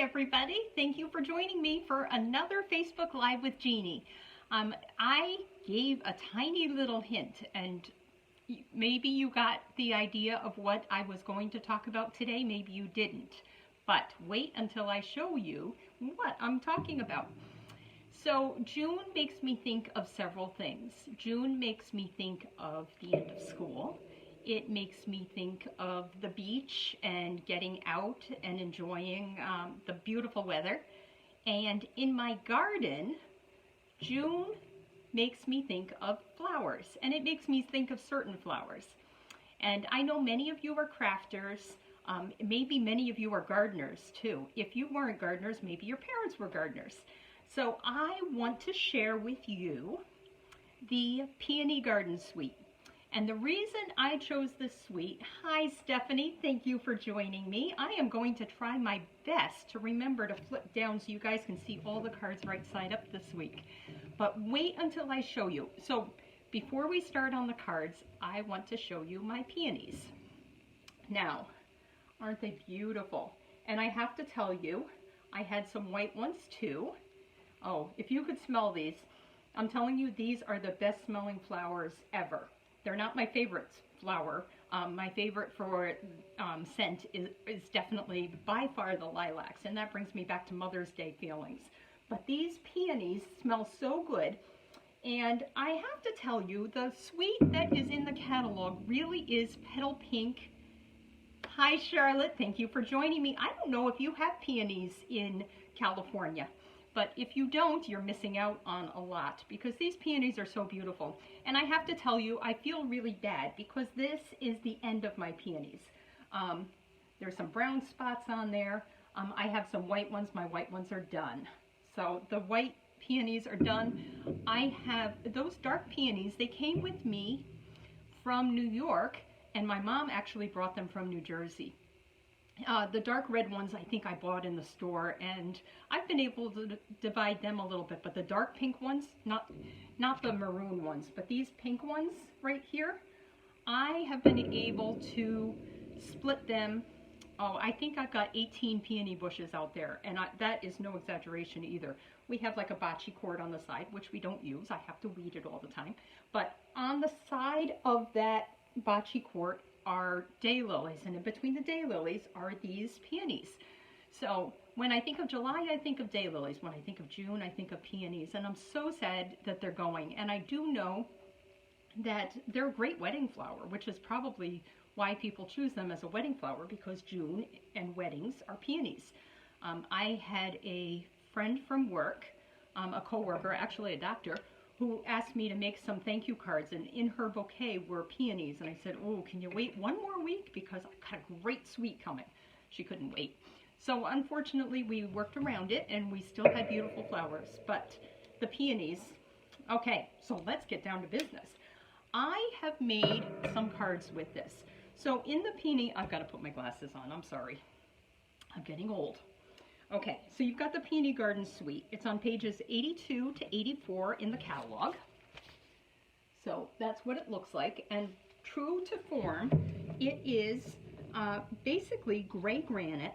everybody. Thank you for joining me for another Facebook Live with Jeannie. I gave a tiny little hint, and maybe you got the idea of what I was going to talk about today. Maybe you didn't. But wait until I show you what I'm talking about. So June makes me think of several things. June makes me think of the end of school. It makes me think of the beach and getting out and enjoying the beautiful weather. And in my garden, June makes me think of flowers, and it makes me think of certain flowers. And I know many of you are crafters. Maybe many of you are gardeners too. If you weren't gardeners, maybe your parents were gardeners. So I want to share with you the Peony Garden Suite. And the reason I chose this suite, hi Stephanie, thank you for joining me. I am going to try my best to remember to flip down so you guys can see all the cards right side up this week. But wait until I show you. So before we start on the cards, I want to show you my peonies. Now, aren't they beautiful? And I have to tell you, I had some white ones too. Oh, if you could smell these, I'm telling you, these are the best smelling flowers ever. They're not my favorite flower. My favorite for scent is definitely by far the lilacs, and that brings me back to Mother's Day feelings. But these peonies smell so good, and I have to tell you, the suite that is in the catalog really is petal pink. Hi Charlotte, thank you for joining me. I don't know if you have peonies in California. But if you don't, you're missing out on a lot because these peonies are so beautiful. And I have to tell you, I feel really bad because this is the end of my peonies. There's some brown spots on there. I have some white ones. My white ones are done. So the white peonies are done. I have those dark peonies. They came with me from New York, and my mom actually brought them from New Jersey. The dark red ones I think I bought in the store, and I've been able to divide them a little bit, but the dark pink ones, not the maroon ones, but these pink ones right here, I have been able to split them. Oh, I think I've got 18 peony bushes out there, and that is no exaggeration either. We have like a bocce cord on the side, which we don't use. I have to weed it all the time. But on the side of that bocce cord are daylilies, and in between the daylilies are these peonies. So when I think of July, I think of daylilies. When I think of June, I think of peonies, and I'm so sad that they're going. And I do know that they're a great wedding flower, which is probably why people choose them as a wedding flower, because June and weddings are peonies. I had a friend from work, a co-worker, actually a doctor, who asked me to make some thank you cards, and in her bouquet were peonies. And I said, oh, can you wait one more week? Because I've got a great suite coming. She couldn't wait. So unfortunately, we worked around it, and we still had beautiful flowers. But the peonies, okay, so let's get down to business. I have made some cards with this. So in the peony, I've got to put my glasses on. I'm sorry. I'm getting old. Okay, so you've got the Peony Garden Suite. It's on pages 82 to 84 in the catalog. So that's what it looks like. And true to form, it is basically gray granite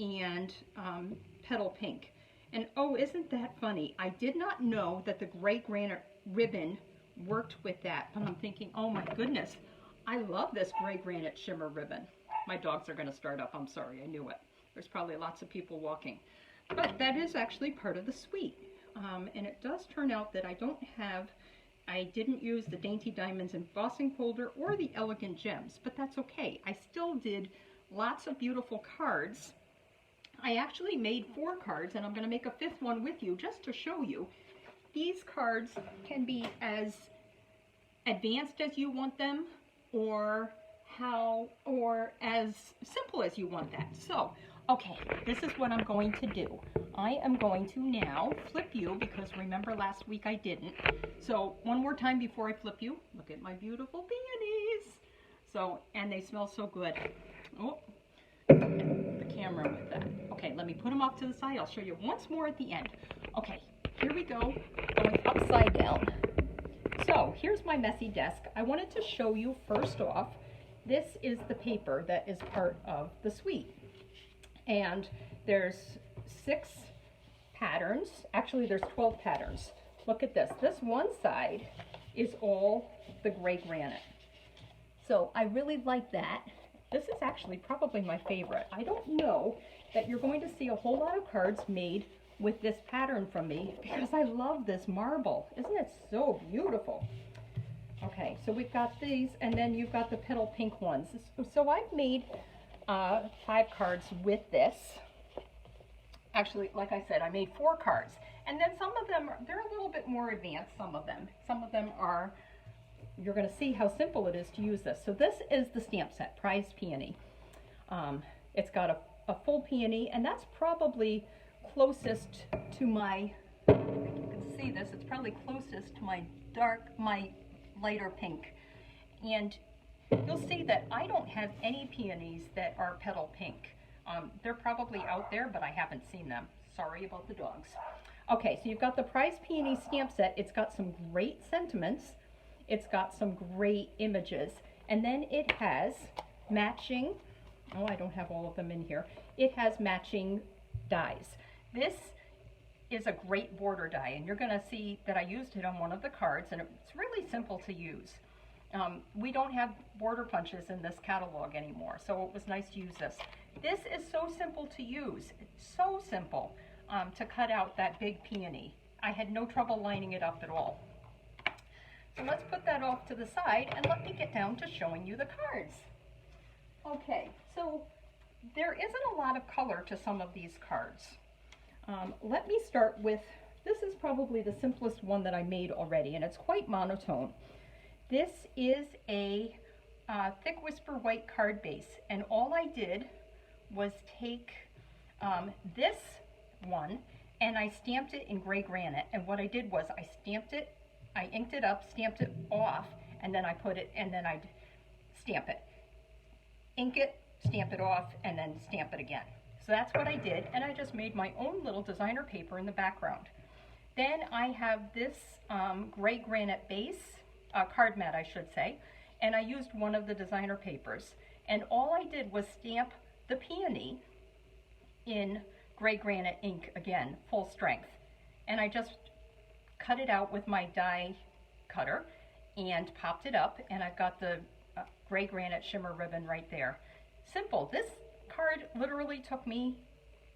and petal pink. And oh, isn't that funny? I did not know that the gray granite ribbon worked with that. But I'm thinking, oh my goodness, I love this gray granite shimmer ribbon. My dogs are going to start up. I'm sorry, I knew it. There's probably lots of people walking. But that is actually part of the suite. And it does turn out that I didn't use the Dainty Diamonds embossing folder or the Elegant Gems, but that's okay. I still did lots of beautiful cards. I actually made 4 cards, and I'm going to make a 5th one with you just to show you. These cards can be as advanced as you want them, or as simple as you want that. So, okay, this is what I'm going to do. I am going to now flip you, because remember last week I didn't. So one more time before I flip you, look at my beautiful peonies. So, and they smell so good. Oh, the camera with that. Okay, let me put them off to the side. I'll show you once more at the end. Okay, here we go, going upside down. So here's my messy desk. I wanted to show you first off, this is the paper that is part of the suite. And there's 6 patterns. Actually, there's 12 patterns. Look at this. This one side is all the gray granite. So I really like that. This is actually probably my favorite. I don't know that you're going to see a whole lot of cards made with this pattern from me because I love this marble. Isn't it so beautiful? Okay, so we've got these, and then you've got the petal pink ones. So I've made 5 cards with this. Actually, like I said, I made 4 cards. And then some of them, they're a little bit more advanced, some of them. Some of them are, you're going to see how simple it is to use this. So this is the stamp set, Prized Peony. It's got a full peony, and that's probably closest to my, you can see this, it's probably closest to my lighter pink. And you'll see that I don't have any peonies that are petal pink. They're probably out there, but I haven't seen them. Sorry about the dogs. Okay, so you've got the Prized Peony stamp set. It's got some great sentiments. It's got some great images. And then it has matching, oh, I don't have all of them in here. It has matching dies. This is a great border die, and you're going to see that I used it on one of the cards, and it's really simple to use. We don't have border punches in this catalog anymore, so it was nice to use this. This is so simple to use. It's so simple to cut out that big peony. I had no trouble lining it up at all. So let's put that off to the side, and let me get down to showing you the cards. Okay, so there isn't a lot of color to some of these cards. Let me start with, this is probably the simplest one that I made already, and it's quite monotone. This is a thick whisper white card base, and all I did was take this one and I stamped it in gray granite. And what I did was I stamped it, I inked it up, stamped it off, and then I put it, and then I'd stamp it. Ink it, stamp it off, and then stamp it again. So that's what I did, and I just made my own little designer paper in the background. Then I have this gray granite base, card mat I should say, and I used one of the designer papers. And all I did was stamp the peony in gray granite ink again, full strength. And I just cut it out with my die cutter and popped it up, and I've got the gray granite shimmer ribbon right there. Simple. This card literally took me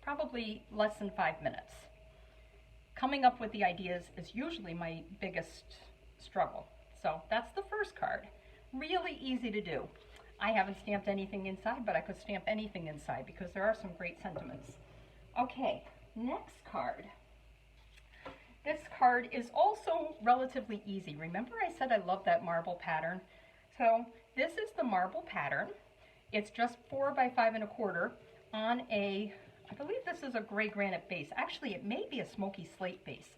probably less than 5 minutes. Coming up with the ideas is usually my biggest struggle. So that's the first card. Really easy to do. I haven't stamped anything inside, but I could stamp anything inside because there are some great sentiments. Okay, next card. This card is also relatively easy. Remember I said I love that marble pattern? So this is the marble pattern. It's just 4 by 5 1/4 on a, I believe this is a gray granite base. Actually, it may be a smoky slate base.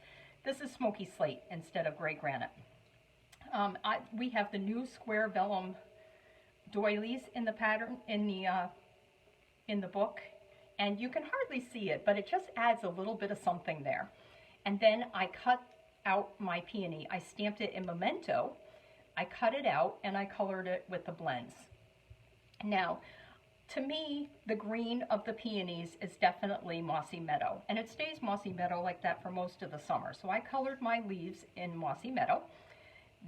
This is smoky slate instead of gray granite. We have the new square vellum doilies in the pattern, in the book, and you can hardly see it, but it just adds a little bit of something there. And then I cut out my peony. I stamped it in Memento. I cut it out and I colored it with the blends. Now, to me, the green of the peonies is definitely Mossy Meadow, and it stays Mossy Meadow like that for most of the summer. So I colored my leaves in Mossy Meadow.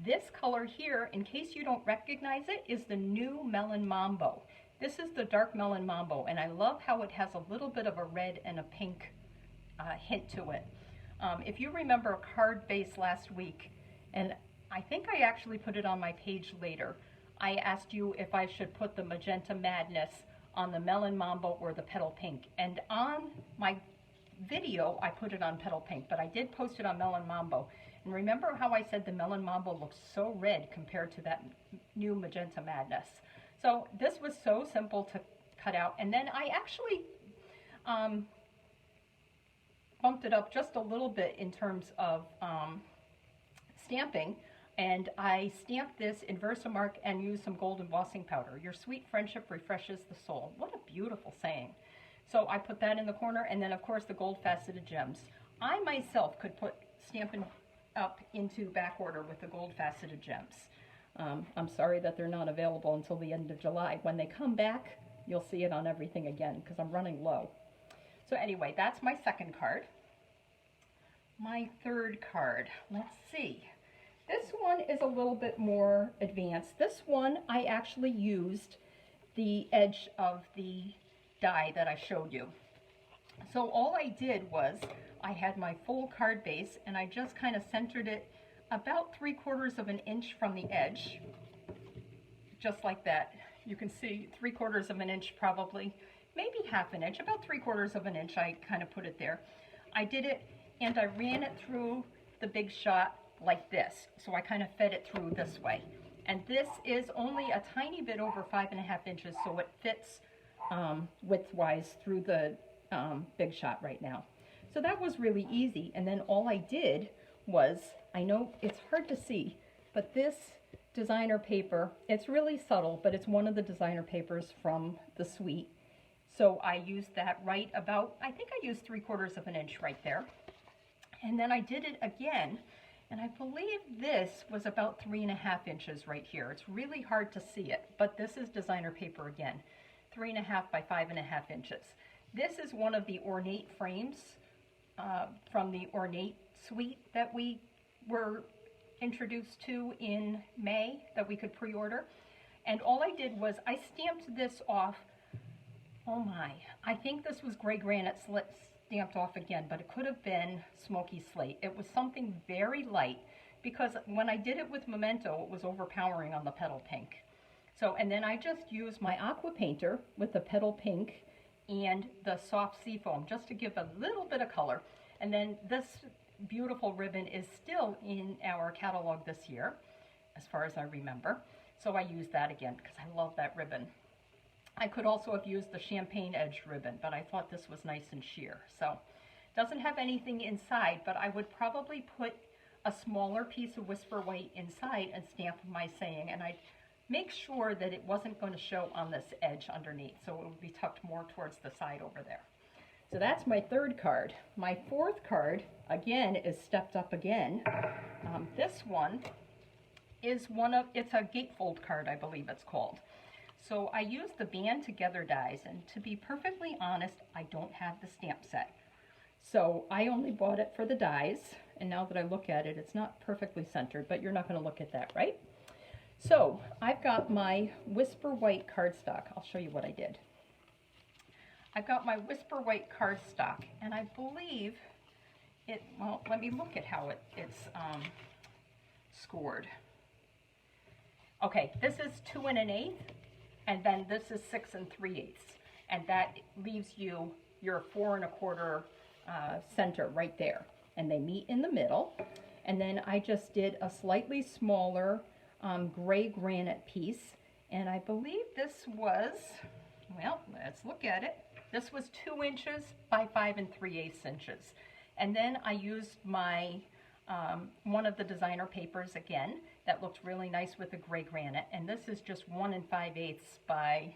This color here, in case you don't recognize it, is the new Melon Mambo. This is the dark Melon Mambo, and I love how it has a little bit of a red and a pink hint to it. If you remember a card base last week, and I think I actually put it on my page later, I asked you if I should put the Magenta Madness on the Melon Mambo or the Petal Pink. And on my video, I put it on Petal Pink, but I did post it on Melon Mambo. And remember how I said the Melon Mambo looks so red compared to that new Magenta Madness. So this was so simple to cut out. And then I actually bumped it up just a little bit in terms of stamping. And I stamped this in Versamark and used some gold embossing powder. Your sweet friendship refreshes the soul. What a beautiful saying. So I put that in the corner, and then of course the gold faceted gems. I myself could put Stampin' Up into back order with the gold faceted gems. I'm sorry that they're not available until the end of July. When they come back, you'll see it on everything again because I'm running low. So anyway, that's my second card. My third card, let's see. This one is a little bit more advanced. This one, I actually used the edge of the die that I showed you. So all I did was, I had my full card base and I just kind of centered it about 3/4 of an inch from the edge. Just like that. You can see 3/4 of an inch probably, maybe half an inch, about 3/4 of an inch I kind of put it there. I did it and I ran it through the Big Shot like this. So I kind of fed it through this way. And this is only a tiny bit over 5.5 inches, so it fits width-wise through the Big Shot right now. So that was really easy. And then all I did was, I know it's hard to see, but this designer paper, it's really subtle, but it's one of the designer papers from the suite. So I used that right about, I think I used 3/4 of an inch right there. And then I did it again, and I believe this was about 3.5 inches right here. It's really hard to see it, but this is designer paper again, 3.5 by 5.5 inches. This is one of the ornate frames from the ornate suite that we were introduced to in May that we could pre-order. And all I did was I stamped this off. Oh my, I think this was gray granite stamped off again, but it could have been smoky slate. It was something very light because when I did it with Memento, it was overpowering on the petal pink. So, and then I just used my aqua painter with the petal pink and the soft seafoam just to give a little bit of color. And then this beautiful ribbon is still in our catalog this year, as far as I remember. So I used that again because I love that ribbon. I could also have used the champagne edge ribbon, but I thought this was nice and sheer. So it doesn't have anything inside, but I would probably put a smaller piece of Whisper White inside and stamp my saying, and I'd make sure that it wasn't going to show on this edge underneath, so it would be tucked more towards the side over there. So that's my third card. My fourth card, again, is stepped up again. This one is it's a gatefold card, I believe it's called. So I used the band together dies, and to be perfectly honest, I don't have the stamp set. So I only bought it for the dies, and now that I look at it, it's not perfectly centered, but you're not going to look at that, right? So I've got my Whisper White cardstock. I'll show you what I did. I've got my Whisper White cardstock, and I believe it, well, let me look at how it's scored. Okay, this is 2 1/8, and then this is 6 3/8, and that leaves you your 4 1/4 center right there, and they meet in the middle. And then I just did a slightly smaller gray granite piece, and I believe this was, well, let's look at it. This was 2 inches by 5 3/8 inches. And then I used my one of the designer papers again that looked really nice with the gray granite, and this is just 1 5/8 by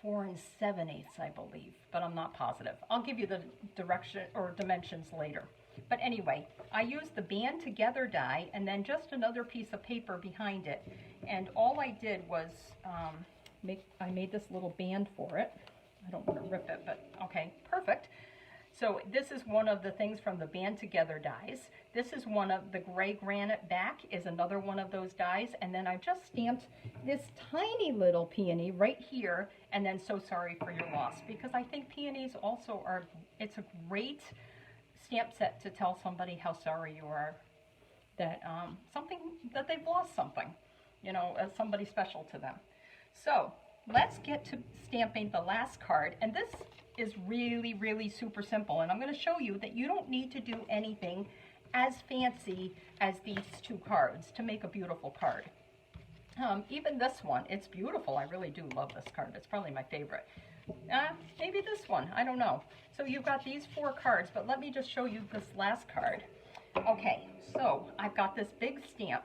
4 7/8, I believe, but I'm not positive. I'll give you the direction or dimensions later. But anyway, I used the band together die and then just another piece of paper behind it, and all I did was I made this little band for it. I don't want to rip it, but okay, perfect. So this is one of the things from the band together dies. This is one of the gray granite back is another one of those dies, and then I just stamped this tiny little peony right here, and then So Sorry for Your Loss, because I think peonies also are, it's a great stamp set to tell somebody how sorry you are that that they've lost something, you know, as somebody special to them. So let's get to stamping the last card, and this is really, really super simple, and I'm going to show you that you don't need to do anything as fancy as these 2 cards to make a beautiful card. Even this one, it's beautiful. I really do love this card. It's probably my favorite. Maybe this one, I don't know. So you've got these 4 cards, but let me just show you this last card. Okay, so I've got this big stamp,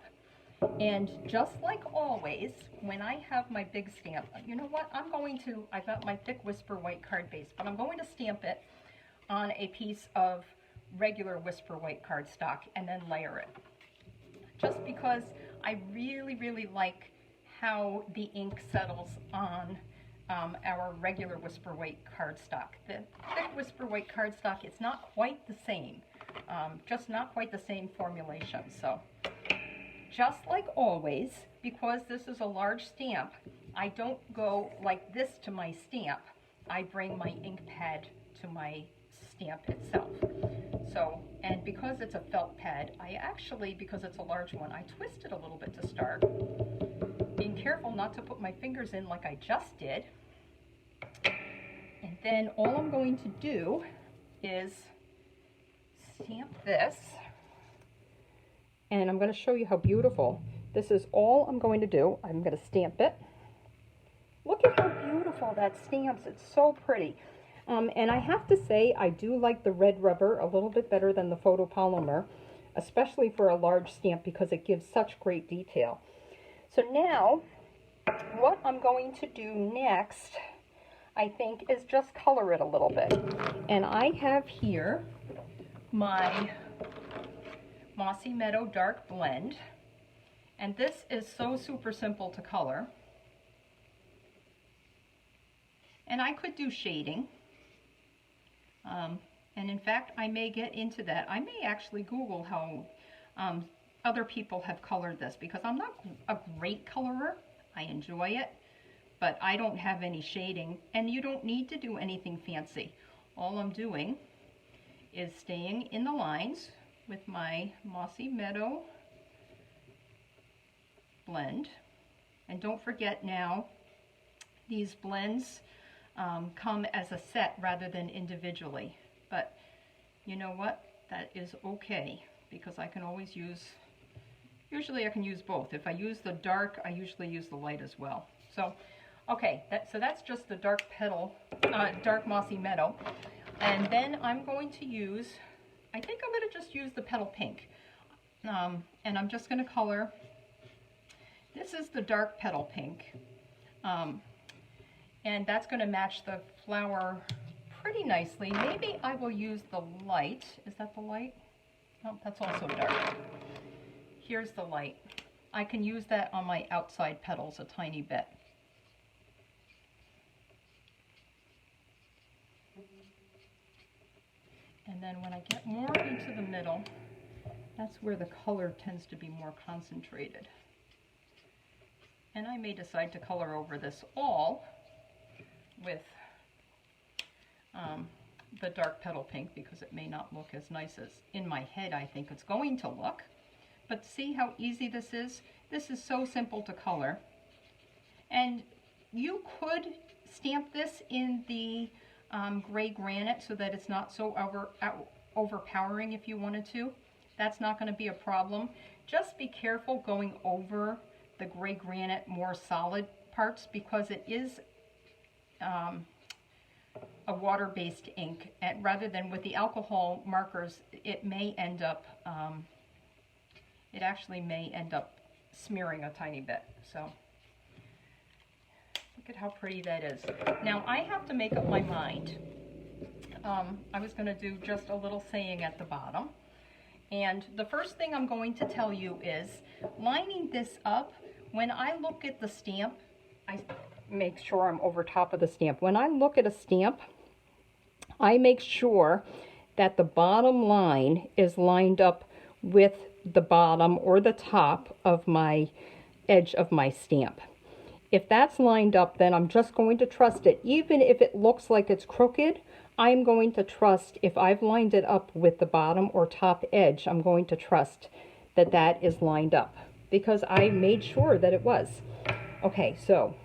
and just like always, when I have my big stamp, you know what, I've got my thick Whisper White card base, but I'm going to stamp it on a piece of regular Whisper White cardstock and then layer it. Just because I really, really like how the ink settles on our regular Whisper White cardstock. The thick Whisper White cardstock, it's not quite the same, just not quite the same formulation. So just like always, because this is a large stamp, I don't go like this to my stamp. I bring my ink pad to my stamp itself. So, and because it's a felt pad, I actually, because it's a large one, I twist it a little bit to start. Being careful not to put my fingers in like I just did. And then all I'm going to do is stamp this. And I'm going to show you how beautiful. This is all I'm going to do. I'm going to stamp it. Look at how beautiful that stamps. It's so pretty. And I have to say, I do like the red rubber a little bit better than the photopolymer, especially for a large stamp because it gives such great detail. So now, what I'm going to do next, I think, is just color it a little bit. And I have here my Mossy Meadow Dark Blend. And this is so super simple to color. And I could do shading. And in fact, I may get into that. I may actually Google how other people have colored this, because I'm not a great colorer. I enjoy it, but I don't have any shading, and you don't need to do anything fancy. All I'm doing is staying in the lines with my Mossy Meadow blend. And don't forget now, these blends come as a set rather than individually. But you know what? That is okay, because I can always use, usually I can use both. If I use the dark, I usually use the light as well. So, okay, so that's just the dark petal, dark Mossy Meadow. And then I'm going to use, I think I'm going to just use the petal pink. And I'm just going to color, this is the dark petal pink. And that's going to match the flower pretty nicely. Maybe I will use the light. Is that the light? Oh, that's also dark. Here's the light. I can use that on my outside petals a tiny bit. And then when I get more into the middle, that's where the color tends to be more concentrated. And I may decide to color over this all with the dark petal pink, because it may not look as nice as in my head I think it's going to look. But see how easy this is? This is so simple to color. And you could stamp this in the gray granite so that it's not so overpowering if you wanted to. That's not going to be a problem. Just be careful going over the gray granite more solid parts, because it is a water-based ink, and rather than with the alcohol markers, it may end up, it actually may end up smearing a tiny bit. So look at how pretty that is. Now I have to make up my mind. I was going to do just a little saying at the bottom. And the first thing I'm going to tell you is, lining this up, when I look at the stamp, I make sure I'm over top of the stamp. When I look at a stamp, I make sure that the bottom line is lined up with the bottom or the top of my edge of my stamp. If that's lined up, then I'm just going to trust it. Even if it looks like it's crooked, I'm going to trust, if I've lined it up with the bottom or top edge, I'm going to trust that that is lined up, because I made sure that it was. Okay, so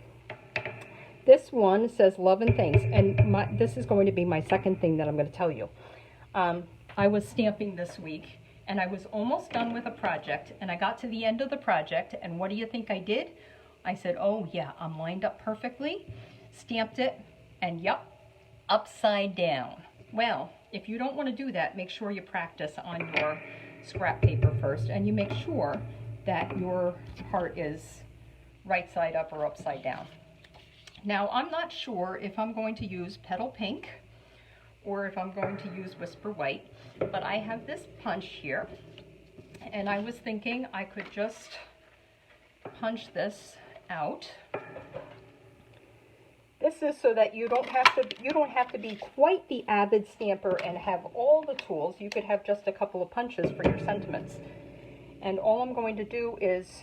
this one says love and thanks, and this is going to be my second thing that I'm going to tell you. I was stamping this week, and I was almost done with a project, and I got to the end of the project, and what do you think I did? I said, oh yeah, I'm lined up perfectly, stamped it, and yep, upside down. Well, if you don't want to do that, make sure you practice on your scrap paper first, and you make sure that your part is right side up or upside down. Now, I'm not sure if I'm going to use petal pink or if I'm going to use Whisper White, but I have this punch here, and I was thinking I could just punch this out. This this is so that you don't have to be quite the avid stamper and have all the tools. You could have just a couple of punches for your sentiments. And all I'm going to do is,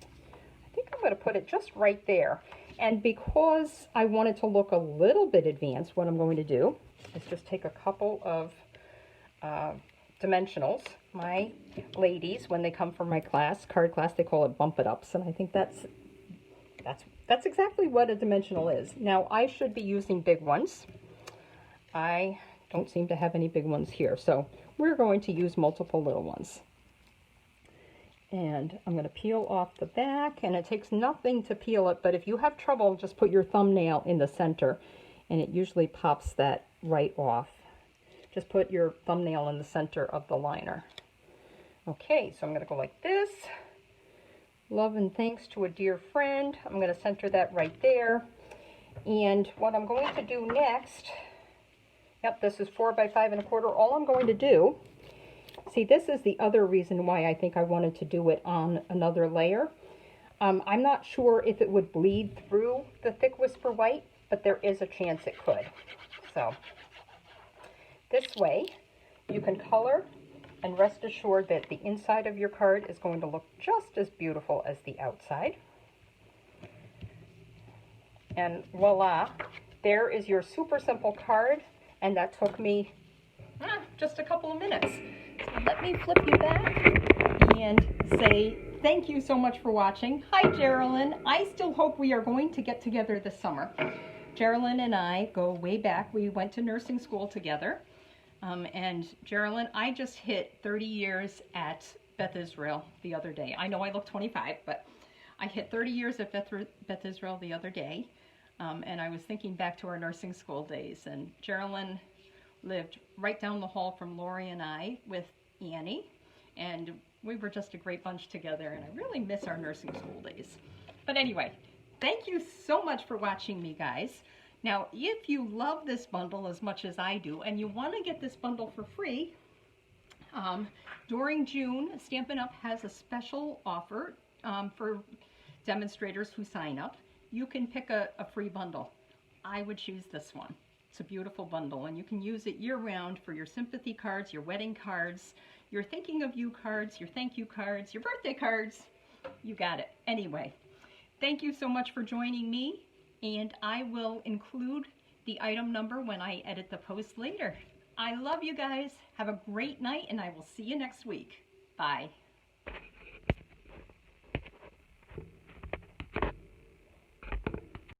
I think I'm going to put it just right there. And because I want it to look a little bit advanced, what I'm going to do is just take a couple of dimensionals. My ladies, when they come from my class, card class, they call it bump it ups, and I think that's exactly what a dimensional is. Now, I should be using big ones. I don't seem to have any big ones here, so we're going to use multiple little ones. And I'm going to peel off the back, and it takes nothing to peel it, but if you have trouble, just put your thumbnail in the center, and it usually pops that right off. Just put your thumbnail in the center of the liner. Okay, so I'm going to go like this. Love and thanks to a dear friend. I'm going to center that right there. And what I'm going to do next, yep, this is 4 by 5 1/4. All I'm going to do, see, this is the other reason why I think I wanted to do it on another layer. I'm not sure if it would bleed through the thick Whisper White, but there is a chance it could. So this way you can color and rest assured that the inside of your card is going to look just as beautiful as the outside. And voila, there is your super simple card, and that took me just a couple of minutes. So let me flip you back and say thank you so much for watching. Hi, Geraldine. I still hope we are going to get together this summer. Geraldine and I go way back. We went to nursing school together. And Geraldine, I just hit 30 years at Beth Israel the other day. I know I look 25, but I hit 30 years at Beth Israel the other day. And I was thinking back to our nursing school days. And Geraldine lived right down the hall from Lori and I with Annie. And we were just a great bunch together. And I really miss our nursing school days. But anyway, thank you so much for watching me, guys. Now, if you love this bundle as much as I do, and you want to get this bundle for free, during June, Stampin' Up! Has a special offer for demonstrators who sign up. You can pick a free bundle. I would choose this one. It's a beautiful bundle, and you can use it year-round for your sympathy cards, your wedding cards, your thinking of you cards, your thank you cards, your birthday cards. You got it. Anyway, thank you so much for joining me. And I will include the item number when I edit the post later. I love you guys. Have a great night, and I will see you next week. Bye.